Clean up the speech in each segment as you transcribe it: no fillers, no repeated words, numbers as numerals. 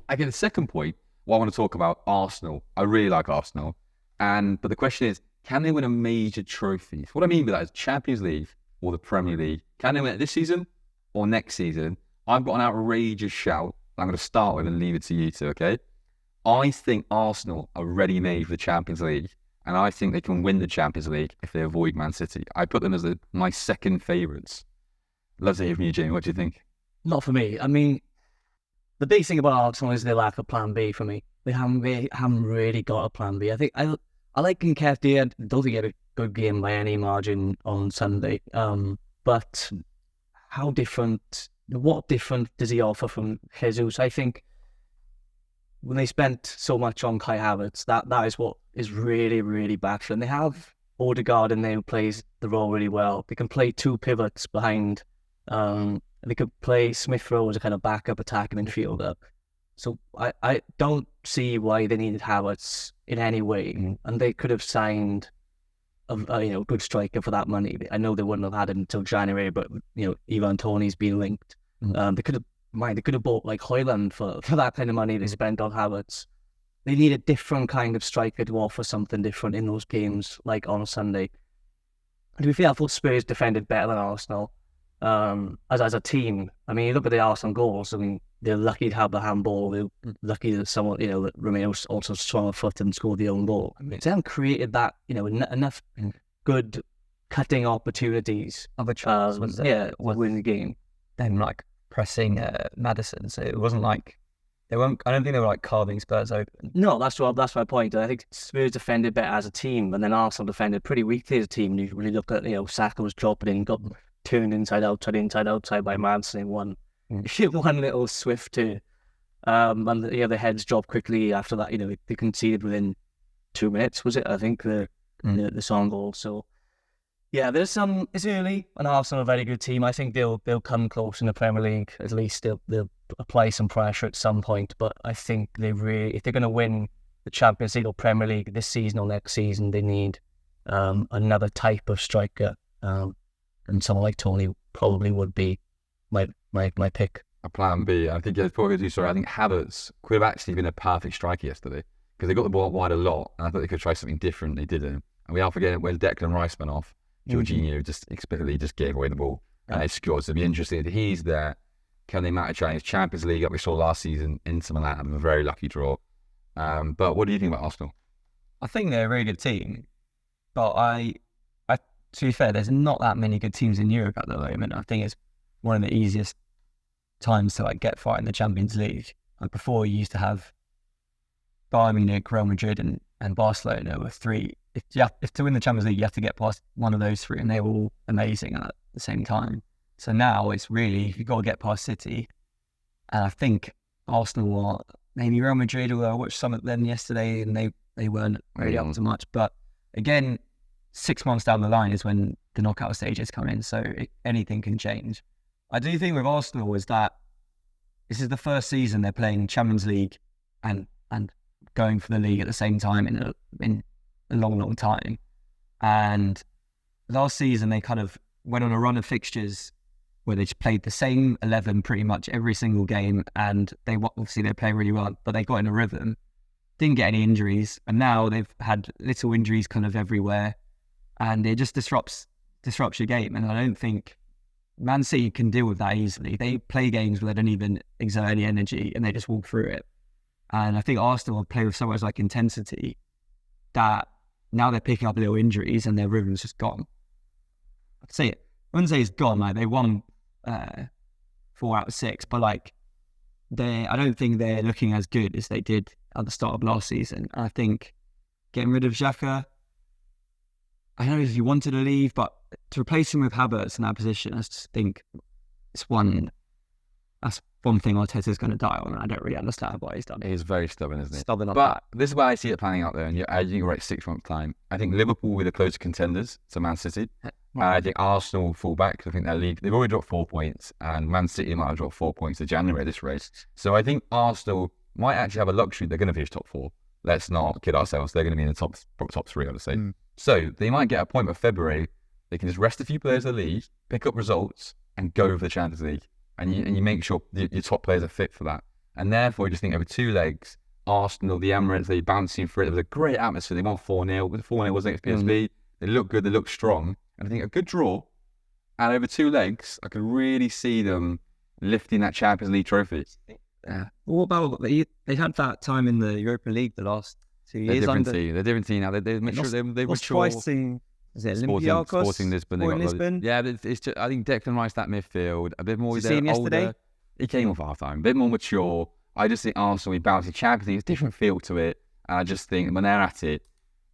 Again, the second point, what I want to talk about, Arsenal. I really like Arsenal. But the question is, can they win a major trophy? What I mean by that is Champions League or the Premier League. Can they win it this season or next season? I've got an outrageous shout I'm going to start with and leave it to you two, okay? I think Arsenal are ready-made for the Champions League, and I think they can win the Champions League if they avoid Man City. I put them as my second favourites. Love to hear from you, Jamie. What do you think? Not for me. I mean, the big thing about Arsenal is they lack a plan B for me. They haven't really got a plan B. I think I like Nketiah. I don't think he had a good game by any margin on Sunday. But what different does he offer from Jesus? I think when they spent so much on Kai Havertz, that is what is really, really bad for them. They have Odegaard in there who plays the role really well. They can play two pivots behind. They could play Smith Rowe as a kind of backup attacking midfielder. So I don't see why they needed Havertz in any way. And they could have signed a good striker for that money. I know they wouldn't have had it until January, but Ivan Toney's been linked. They could have bought like Højlund for that kind of money they spent on Havertz. They need a different kind of striker to offer something different in those games, like on Sunday. And to be fair, I thought Spurs defended better than Arsenal. As a team, I mean, you look at the Arsenal goals. I mean, they're lucky to have the handball. They're lucky that someone, that Romeo also swung a foot and scored the own goal. I mean, they haven't created that, enough good cutting opportunities Other chances to win the game. Them like pressing Maddison, so it wasn't like I don't think they were like carving Spurs open. No, that's my point. I think Spurs defended better as a team, and then Arsenal defended pretty weakly as a team. You really look at Saka was dropping in, got turned inside outside by Madison in one little swift turn. And the heads dropped quickly after that. They conceded within 2 minutes, was it? I think the Son goal. So yeah, there's some. It's early, and Arsenal are a very good team. I think they'll come close in the Premier League. At least they'll apply some pressure at some point. But I think if they're going to win the Champions League or Premier League this season or next season, they need another type of striker. And someone like Toney probably would be my pick. A plan B. I think I think Havertz could have actually been a perfect striker yesterday because they got the ball wide a lot, and I thought they could try something different. They didn't, and we are forgetting when Declan Rice went off. Jorginho just explicitly just gave away the ball and it scored. So it'll be interesting if he's there. Can they match Chinese Champions League like we saw last season? Inter Milan having a very lucky draw. But what do you think about Arsenal? I think they're a really good team, but to be fair, there's not that many good teams in Europe at the moment. I think it's one of the easiest times to get far in the Champions League. Like before, you used to have Bayern Munich, Real Madrid, and Barcelona were three. If to win the Champions League, you have to get past one of those three, and they're all amazing at the same time. So now it's really you've got to get past City, and I think Arsenal are maybe Real Madrid. Although I watched some of them yesterday, and they weren't really up to much. But again, 6 months down the line is when the knockout stages come in, so anything can change. I do think with Arsenal is that this is the first season they're playing Champions League and going for the league at the same time in a long time. And last season they kind of went on a run of fixtures where they just played the same 11 pretty much every single game, and they're playing really well, but they got in a rhythm, didn't get any injuries, and now they've had little injuries kind of everywhere, and it just disrupts your game. And I don't think Man City can deal with that easily. They play games where they don't even exert any energy and they just walk through it. And I think Arsenal play with so much intensity that now they're picking up little injuries and their rhythm's just gone. I wouldn't say it's gone. They won 4 out of 6, but I don't think they're looking as good as they did at the start of last season. And I think getting rid of Xhaka, I don't know if he wanted to leave, but to replace him with Havertz in that position, I just think that's one thing Arteta's going to die on, and I don't really understand why he's done it. He's very stubborn, isn't he? Stubborn on but that. This is where I see it planning out there, and I think you're right, 6 months' time. I think Liverpool were the closer contenders to Man City. I think Arsenal will fall back because I think their league, they've already dropped 4 points, and Man City might have dropped 4 points to January this race. So I think Arsenal might actually have a luxury. They're going to finish top 4. Let's not kid ourselves. They're going to be in the top 3, I would say. So they might get a point by February. They can just rest a few players in the league, pick up results, and go for the Champions League. And you make sure your top players are fit for that. And therefore, I just think over 2 legs, Arsenal, the Emirates, they bouncing through it. There was a great atmosphere. They won 4-0. 4-0 was against PSV. They look good. They look strong. And I think a good draw. And over 2 legs, I could really see them lifting that Champions League trophy. Yeah. What about they had that time in the Europa League the last 2 years? They're a different team now. They make sure they mature. Twice to, is it Sporting Olympiacos? Lisbon. Lisbon? Yeah, it's just, I think Declan Rice, that midfield, a bit more. Did you see him yesterday? Older. He came off half-time, a bit more mature. I just think Arsenal, we bounce the Champions League, it's a different feel to it. And I just think when they're at it,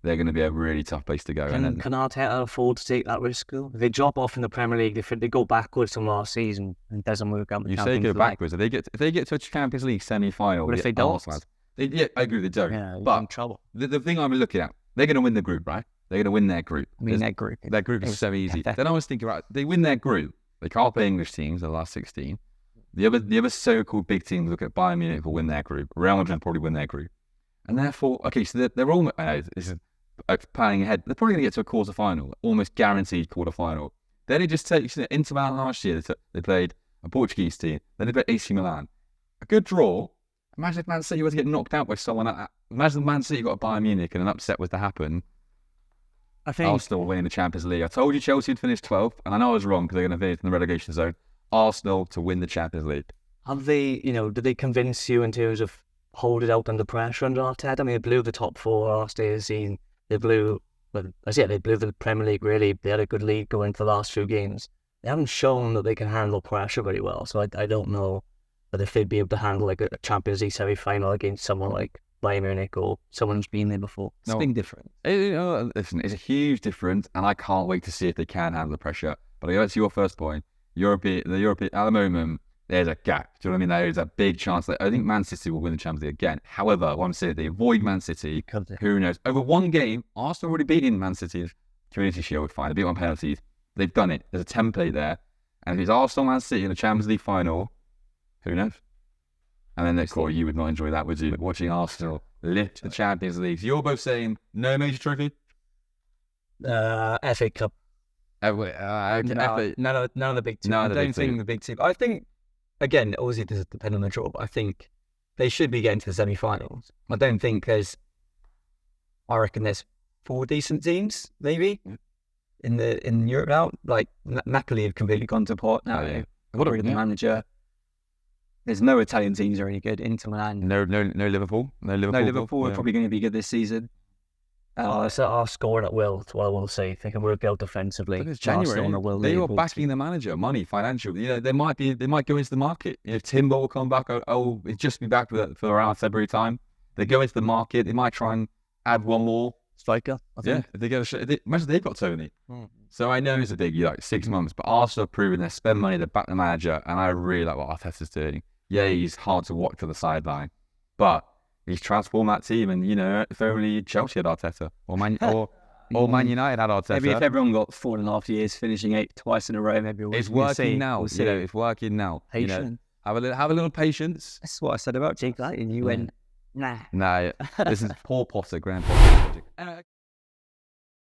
they're going to be a really tough place to go. Can Arteta afford to take that risk? If they drop off in the Premier League, if they go backwards from last season and it doesn't work out, you say go backwards. If they get to a Champions League semi-final, but if they don't, I agree they don't. Yeah, but in trouble. The thing I'm looking at, they're going to win the group, right? They're going to win their group. I mean, their group is so easy. Then I was thinking, right, they win their group. They can't play English teams, the last 16. The other so-called big teams, look at Bayern Munich, will win their group. Real Madrid will probably win their group. And therefore, okay, so they're all, this is planning ahead. They're probably going to get to a quarter-final, almost guaranteed quarter-final. Then it just takes, Inter Milan last year, they played a Portuguese team. Then they played AC Milan. A good draw. Imagine if Man City was to get knocked out by someone. Imagine if Man City got a Bayern Munich and an upset was to happen. I think Arsenal winning the Champions League. I told you Chelsea would finish 12th, and I know I was wrong because they're going to finish in the relegation zone. Arsenal to win the Champions League. Have they, did they convince you in terms of hold it out under pressure under Arteta? I mean, they blew the top 4 last day of the season. They blew the Premier League, really. They had a good lead going into the last few games. They haven't shown that they can handle pressure very well, so I don't know that if they'd be able to handle like a Champions League semi-final against someone like Bayern Munich or someone who's been there before. It's a big difference. Listen, it's a huge difference, and I can't wait to see if they can handle the pressure. But I go back to your first point. The European at the moment, there's a gap. Do you know what I mean? There is a big chance that I think Man City will win the Champions League again. However, what I'm saying, they avoid Man City. Who knows? Over one game, Arsenal already beaten Man City's Community Shield fine. They beat on penalties. They've done it. There's a template there. And if it's Arsenal Man City in the Champions League final, who knows? And then next quarter, you would not enjoy that, would you? Watching Arsenal lift the Champions League. So you're both saying no major trophy? FA Cup. None of the big two. I don't think the big two. I think, again, obviously it does depend on the draw, but I think they should be getting to the semi-finals. I don't think I reckon there's 4 decent teams, maybe, in Europe now. Like, Napoli have completely gone to pot now. What the manager. There's no Italian teams are any good. Inter Milan. No Liverpool. No Liverpool are probably going to be good this season. Our scoring at will, that's what I will say. They can work out defensively. But it's January. They are backing the manager, money, financial. They might go into the market. Timber will come back. It'll just be back for around February time. They go into the market. They might try and add one more striker. I think. If they get imagine they've got Tony. So I know it's a big 6 months, but Arsenal have proven they spend money to back the manager, and I really like what Arteta's doing. Yeah, he's hard to watch on the sideline, but he's transformed that team, and if only Chelsea had Arteta, or Man United had Arteta. Maybe if everyone got 4.5 years, finishing 8 twice in a row, maybe it's working now. It's working now. Patient. Have a little patience. That's what I said about Jake Light, and you went nah. Nah, this is Paul Potter, Grandpa.